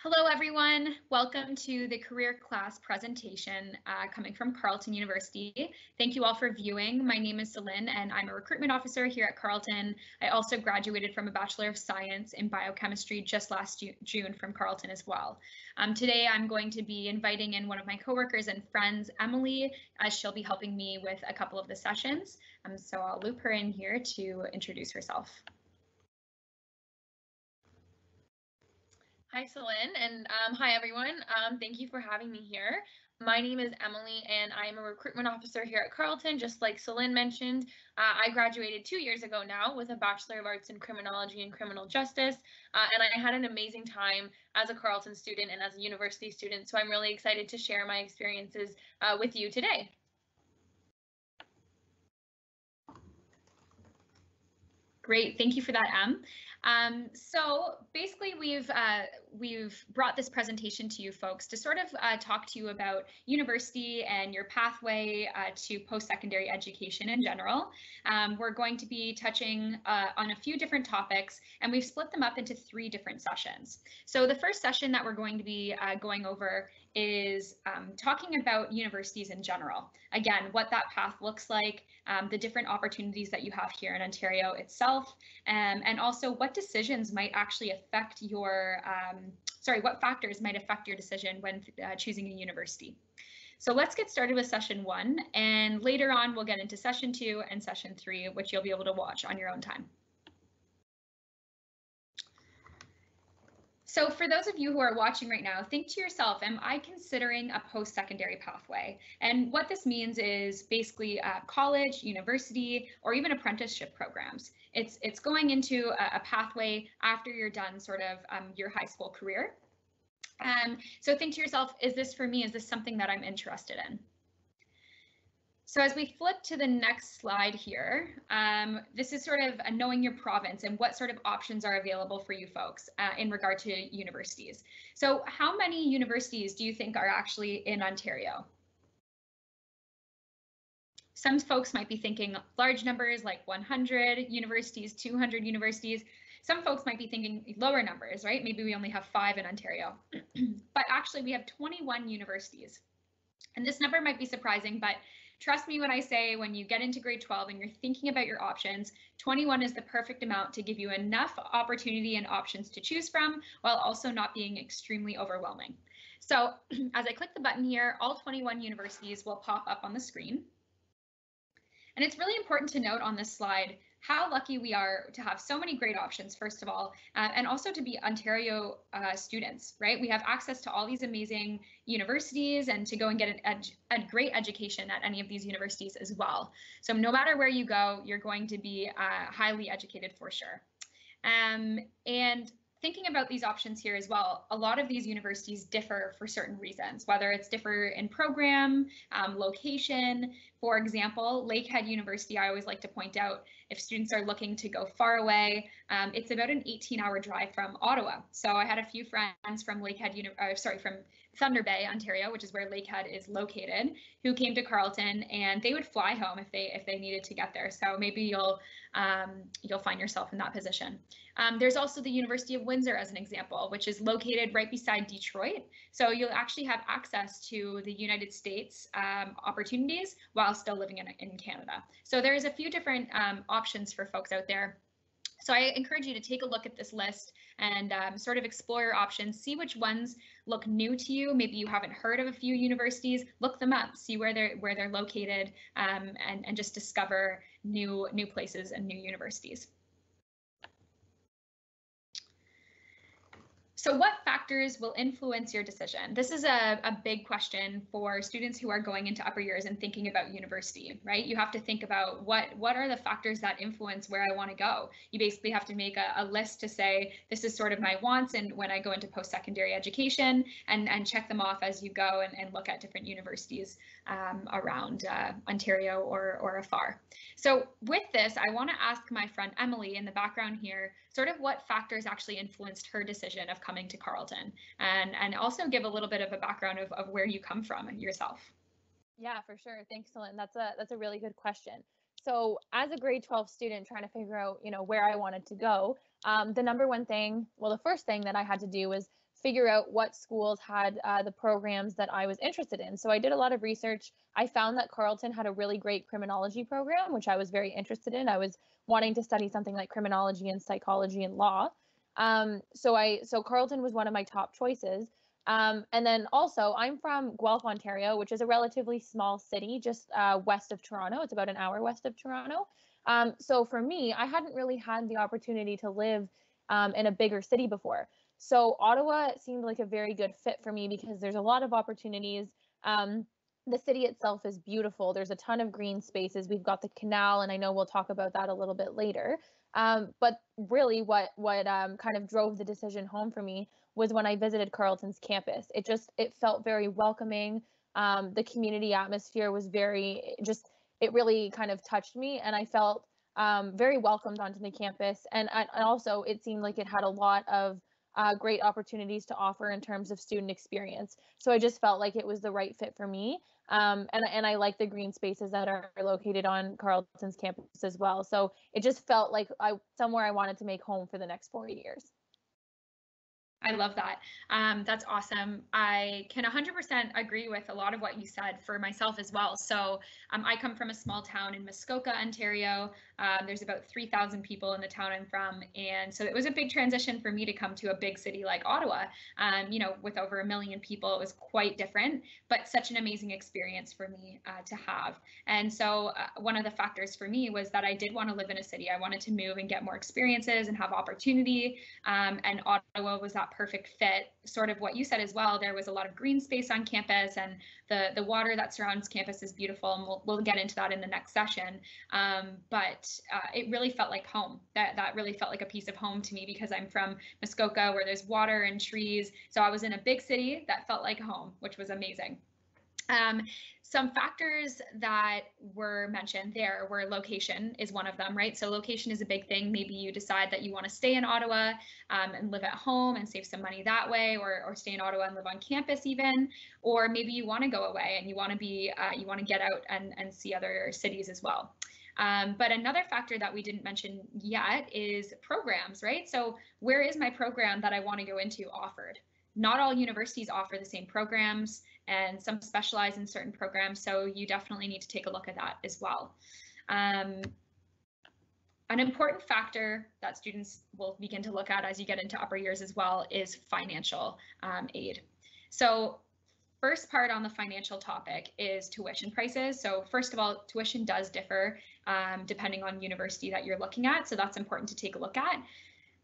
Hello, everyone. Welcome to the career class presentation coming from Carleton University. Thank you all for viewing. My name is Celine and I'm a recruitment officer here at Carleton. I also graduated from a Bachelor of Science in Biochemistry just last June from Carleton as well. Today I'm going to be inviting in one of my coworkers and friends, Emily, as she'll be helping me with a couple of the sessions. So I'll loop her in here to introduce herself. Hi, Celine, and hi, everyone. Thank you for having me here. My name is Emily, and I am a recruitment officer here at Carleton, just like Celine mentioned. I graduated 2 years ago now with a Bachelor of Arts in Criminology and Criminal Justice, and I had an amazing time as a Carleton student and as a university student, so I'm really excited to share my experiences with you today. Great, thank you for that, Em. So basically, we've brought this presentation to you folks to sort of talk to you about university and your pathway to post-secondary education in general. We're going to be touching on a few different topics, and we've split them up into 3 different sessions. So the first session that we're going to be going over is talking about universities in general. Again, what that path looks like, the different opportunities that you have here in Ontario itself, and also what decisions might actually affect your, what factors might affect your decision when choosing a university. So let's get started with session 1, and later on we'll get into session 2 and session 3, which you'll be able to watch on your own time. So for those of you who are watching right now, think to yourself, am I considering a post-secondary pathway? And what this means is basically college, university, or even apprenticeship programs. It's going into a pathway after you're done sort of your high school career. So think to yourself, is this for me? Is this something that I'm interested in? So as we flip to the next slide here, this is sort of knowing your province and what sort of options are available for you folks in regard to universities. So how many universities do you think are actually in Ontario? Some folks might be thinking large numbers like 100 universities, 200 universities. Some folks might be thinking lower numbers, right? Maybe we only have 5 in Ontario, but actually we have 21 universities. And this number might be surprising, but trust me when I say when you get into grade 12 and you're thinking about your options, 21 is the perfect amount to give you enough opportunity and options to choose from while also not being extremely overwhelming. So as I click the button here, all 21 universities will pop up on the screen. And it's really important to note on this slide how lucky we are to have so many great options, first of all, and also to be Ontario students, right? We have access to all these amazing universities and to go and get a great education at any of these universities as well. So no matter where you go, you're going to be highly educated for sure. And thinking about these options here as well, a lot of these universities differ for certain reasons, whether it's differ in program, location. For example, Lakehead University, I always like to point out, if students are looking to go far away, it's about an 18-hour drive from Ottawa. So I had a few friends from from Thunder Bay, Ontario, which is where Lakehead is located, who came to Carleton, and they would fly home if they needed to get there. So maybe you'll find yourself in that position. There's also the University of Windsor as an example, which is located right beside Detroit. So you'll actually have access to the United States opportunities while still living in Canada. So there's a few different options for folks out there. So I encourage you to take a look at this list and sort of explore your options, see which ones look new to you. Maybe you haven't heard of a few universities, look them up, see where they're located, and just discover new places and new universities. So what factors will influence your decision? This is a big question for students who are going into upper years and thinking about university, right? You have to think about what are the factors that influence where I want to go. You basically have to make a list to say, this is sort of my wants and when I go into post-secondary education, and check them off as you go and look at different universities around Ontario or afar. So with this, I want to ask my friend Emily in the background here, sort of what factors actually influenced her decision of coming to Carleton, and also give a little bit of a background of where you come from yourself. Yeah, for sure. Thanks, Celine. That's a really good question. So as a grade 12 student trying to figure out, where I wanted to go, the number one thing, well, the first thing that I had to do was figure out what schools had the programs that I was interested in. So I did a lot of research. I found that Carleton had a really great criminology program, which I was very interested in. I was wanting to study something like criminology and psychology and law. So Carleton was one of my top choices. And then also, I'm from Guelph, Ontario, which is a relatively small city just west of Toronto. It's about an hour west of Toronto. So for me, I hadn't really had the opportunity to live in a bigger city before. So Ottawa seemed like a very good fit for me because there's a lot of opportunities. The city itself is beautiful. There's a ton of green spaces. We've got the canal, and I know we'll talk about that a little bit later. But really, what kind of drove the decision home for me was when I visited Carleton's campus. It felt very welcoming. The community atmosphere was it really kind of touched me, and I felt very welcomed onto the campus. And also, it seemed like it had a lot of great opportunities to offer in terms of student experience. So I just felt like it was the right fit for me. And I like the green spaces that are located on Carleton's campus as well. So it just felt like somewhere I wanted to make home for the next 4 years. I love that. That's awesome. I can 100% agree with a lot of what you said for myself as well. So I come from a small town in Muskoka, Ontario. There's about 3,000 people in the town I'm from. And so it was a big transition for me to come to a big city like Ottawa. With over 1 million people, it was quite different, but such an amazing experience for me to have. And so one of the factors for me was that I did want to live in a city. I wanted to move and get more experiences and have opportunity. And Ottawa was that perfect fit. Sort of what you said as well. There was a lot of green space on campus, and the water that surrounds campus is beautiful, and we'll get into that in the next session. But it really felt like home. That really felt like a piece of home to me because I'm from Muskoka, where there's water and trees. So I was in a big city that felt like home, which was amazing. Some factors that were mentioned there were location is one of them, right? So location is a big thing. Maybe you decide that you want to stay in Ottawa and live at home and save some money that way, or stay in Ottawa and live on campus even, or maybe you want to go away and you want to get out and see other cities as well. But another factor that we didn't mention yet is programs, right? So where is my program that I want to go into offered? Not all universities offer the same programs, and some specialize in certain programs, so you definitely need to take a look at that as well. An important factor that students will begin to look at as you get into upper years as well is financial aid. So first part on the financial topic is tuition prices. So first of all, tuition does differ depending on university that you're looking at, so that's important to take a look at.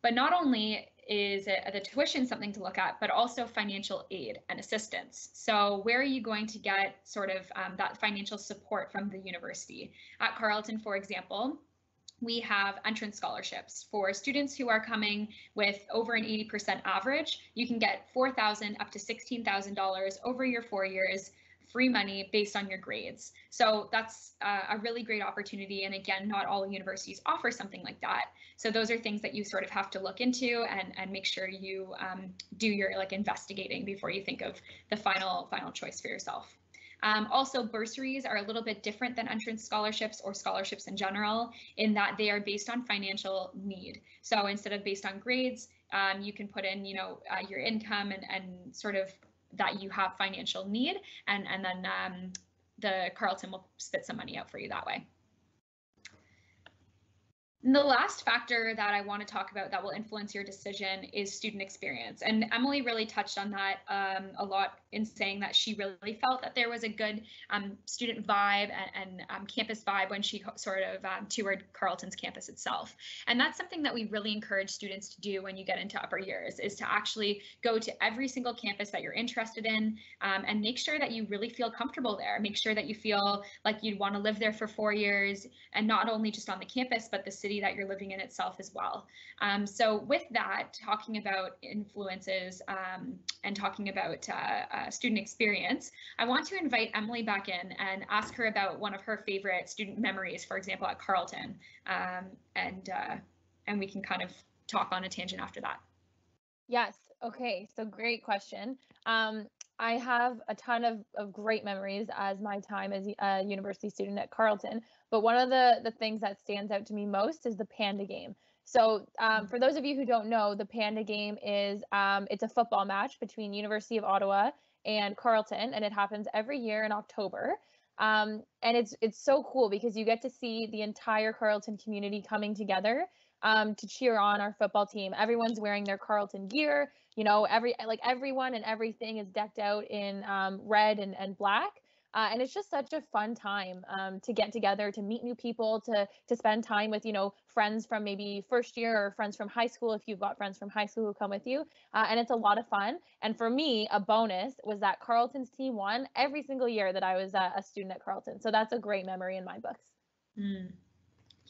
But not only is the tuition something to look at, but also financial aid and assistance. So where are you going to get sort of that financial support from the university? At Carleton, for example, we have entrance scholarships for students who are coming with over an 80% average. You can get $4,000 up to $16,000 over your 4 years, free money based on your grades. So that's a really great opportunity. And again, not all universities offer something like that. So those are things that you sort of have to look into and make sure you do your investigating before you think of the final choice for yourself. Also, bursaries are a little bit different than entrance scholarships or scholarships in general, in that they are based on financial need. So instead of based on grades, you can put in, your income and sort of that you have financial need, and then the Carleton will spit some money out for you that way. And the last factor that I want to talk about that will influence your decision is student experience. And Emily really touched on that a lot in saying that she really felt that there was a good student vibe and campus vibe when she sort of toured Carleton's campus itself. And that's something that we really encourage students to do when you get into upper years, is to actually go to every single campus that you're interested in and make sure that you really feel comfortable there. Make sure that you feel like you'd want to live there for 4 years, and not only just on the campus, but the city that you're living in itself as well. So with that, talking about influences and talking about student experience, I want to invite Emily back in and ask her about one of her favorite student memories, for example, at Carleton, and we can kind of talk on a tangent after that. Yes. Okay. So great question. I have a ton of great memories as my time as a university student at Carleton, but one of the things that stands out to me most is the Panda game. So for those of you who don't know, the Panda Game is it's a football match between University of Ottawa and Carleton, and it happens every year in October. And it's so cool because you get to see the entire Carleton community coming together to cheer on our football team. Everyone's wearing their Carleton gear. You know, everyone and everything is decked out in red and black. And it's just such a fun time to get together, to meet new people, to spend time with, you know, friends from maybe first year or friends from high school if you've got friends from high school who come with you. And it's a lot of fun. And for me, a bonus was that Carleton's team won every single year that I was a student at Carleton. So that's a great memory in my books. Mm.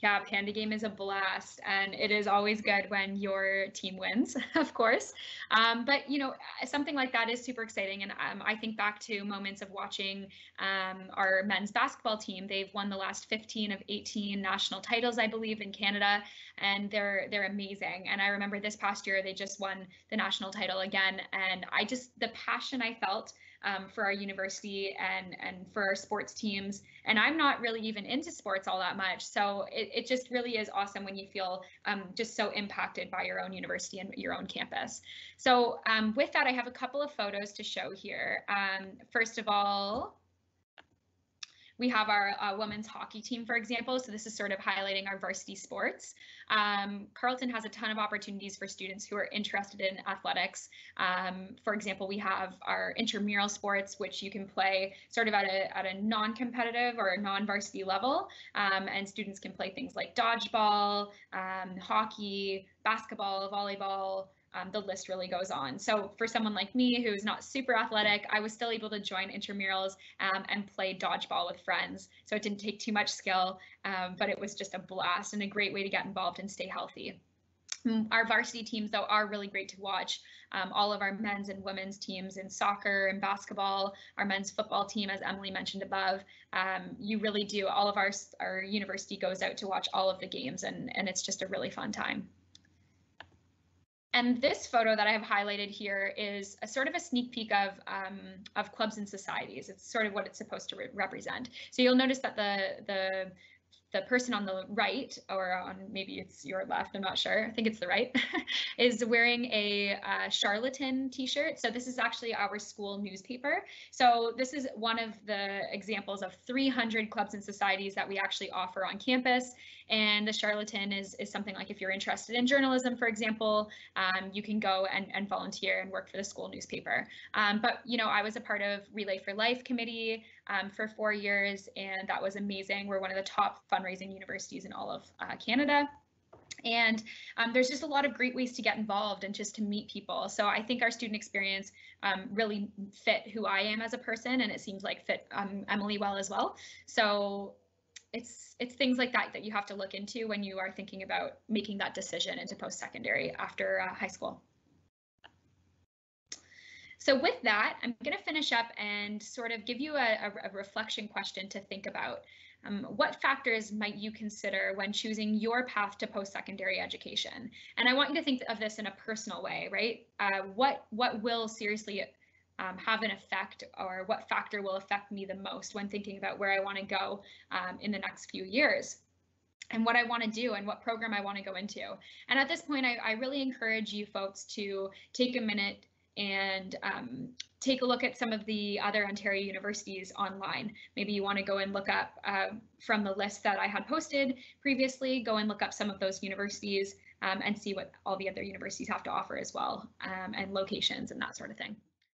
Yeah, Panda Game is a blast, and it is always good when your team wins, of course. But, you know, something like that is super exciting. And I think back to moments of watching our men's basketball team. They've won the last 15 of 18 national titles, I believe, in Canada, and they're amazing. And I remember this past year, they just won the national title again. And the passion I felt for our university and for our sports teams. And I'm not really even into sports all that much. So it just really is awesome when you feel just so impacted by your own university and your own campus. So with that, I have a couple of photos to show here. First of all, we have our women's hockey team, for example. So this is sort of highlighting our varsity sports. Carleton has a ton of opportunities for students who are interested in athletics. For example, we have our intramural sports, which you can play sort of at a non-competitive or a non-varsity level. And students can play things like dodgeball, hockey, basketball, volleyball. The list really goes on. So for someone like me who's not super athletic, I was still able to join intramurals and play dodgeball with friends. So it didn't take too much skill, but it was just a blast and a great way to get involved and stay healthy. Our varsity teams, though, are really great to watch. All of our men's and women's teams in soccer and basketball, our men's football team, as Emily mentioned above, you really do. All of our university goes out to watch all of the games, and it's just a really fun time. And this photo that I have highlighted here is a sort of a sneak peek of clubs and societies. It's sort of what it's supposed to represent. So you'll notice that the person on the right, or on maybe it's your left, I'm not sure, I think it's the right, is wearing a Carleton t-shirt. So this is actually our school newspaper. So this is one of the examples of 300 clubs and societies that we actually offer on campus. And the Carleton is something like, if you're interested in journalism, for example, you can go and volunteer and work for the school newspaper. But, you know, I was a part of Relay for Life committee for 4 years, and that was amazing. We're one of the top fundraising universities in all of Canada. And there's just a lot of great ways to get involved and just to meet people. So I think our student experience really fit who I am as a person, and it seems like fit Emily well as well. So it's things like that you have to look into when you are thinking about making that decision into post-secondary after high school. So with that, I'm going to finish up and sort of give you a reflection question to think about. What factors might you consider when choosing your path to post-secondary education? And I want you to think of this in a personal way, right? What will seriously have an effect, or what factor will affect me the most when thinking about where I want to go in the next few years, and what I want to do and what program I want to go into. And at this point, I really encourage you folks to take a minute and take a look at some of the other Ontario universities online. Maybe you want to go and look up from the list that I had posted previously, go and look up some of those universities and see what all the other universities have to offer as well, and locations and that sort of thing.